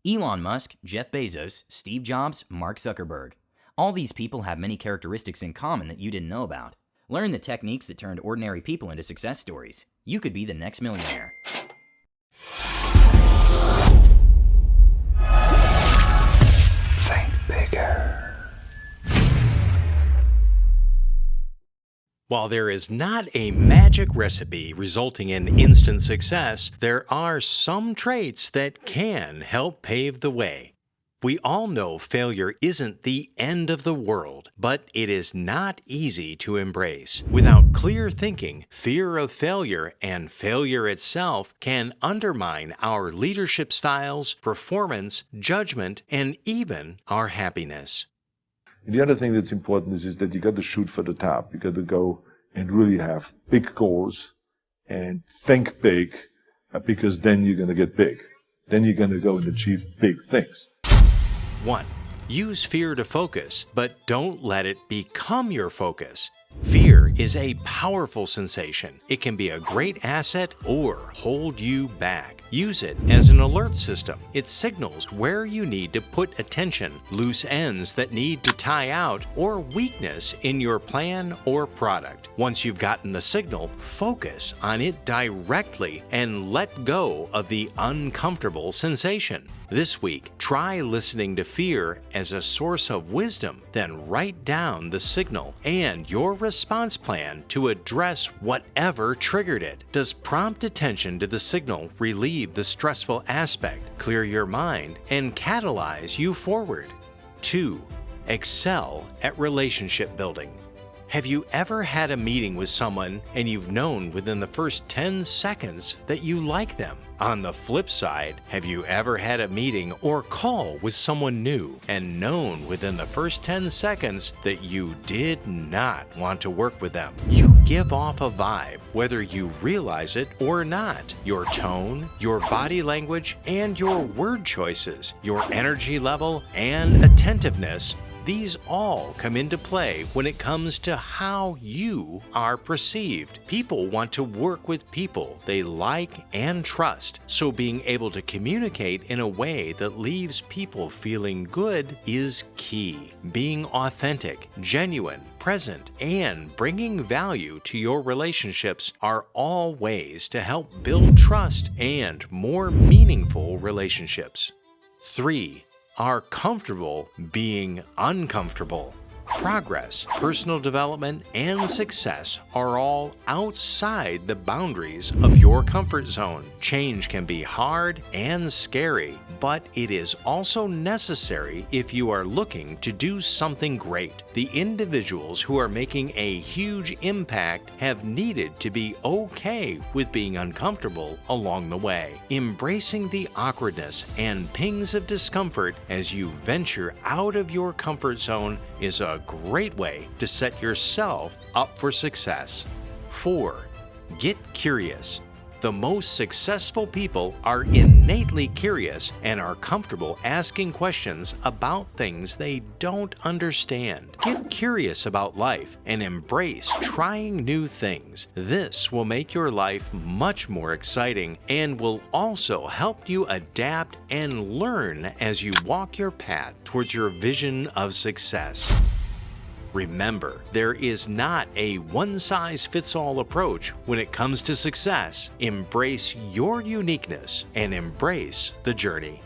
Elon Musk, Jeff Bezos, Steve Jobs, Mark Zuckerberg. All these people have many characteristics in common that you didn't know about. Learn the techniques that turned ordinary people into success stories. You could be the next millionaire. Think bigger. While there is not a magic recipe resulting in instant success, there are some traits that can help pave the way. We all know failure isn't the end of the world, but it is not easy to embrace. Without clear thinking, fear of failure and failure itself can undermine our leadership styles, performance, judgment, and even our happiness. And the other thing that's important is that you got to shoot for the top. You got to go and really have big goals and think big, because then you're going to get big. Then you're going to go and achieve big things. 1. Use fear to focus, but don't let it become your focus. Fear is a powerful sensation. It can be a great asset or hold you back. Use it as an alert system. It signals where you need to put attention, loose ends that need to tie out, or weakness in your plan or product. Once you've gotten the signal, focus on it directly and let go of the uncomfortable sensation. This week, try listening to fear as a source of wisdom, then write down the signal and your response plan to address whatever triggered it. Does prompt attention to the signal relieve the stressful aspect, clear your mind, and catalyze you forward? 2. Excel at relationship building. Have you ever had a meeting with someone and you've known within the first 10 seconds that you like them? On the flip side, have you ever had a meeting or call with someone new and known within the first 10 seconds that you did not want to work with them? You give off a vibe, whether you realize it or not. Your tone, your body language, and your word choices, your energy level, and attentiveness, these all come into play when it comes to how you are perceived. People want to work with people they like and trust, so being able to communicate in a way that leaves people feeling good is key. Being authentic, genuine, present, and bringing value to your relationships are all ways to help build trust and more meaningful relationships. 3. Are comfortable being uncomfortable. Progress, personal development, and success are all outside the boundaries of your comfort zone. Change can be hard and scary, but it is also necessary if you are looking to do something great. The individuals who are making a huge impact have needed to be okay with being uncomfortable along the way. Embracing the awkwardness and pings of discomfort as you venture out of your comfort zone is a great way to set yourself up for success. 4. Get curious. The most successful people are innately curious and are comfortable asking questions about things they don't understand. Get curious about life and embrace trying new things. This will make your life much more exciting and will also help you adapt and learn as you walk your path towards your vision of success. Remember, there is not a one-size-fits-all approach when it comes to success. Embrace your uniqueness and embrace the journey.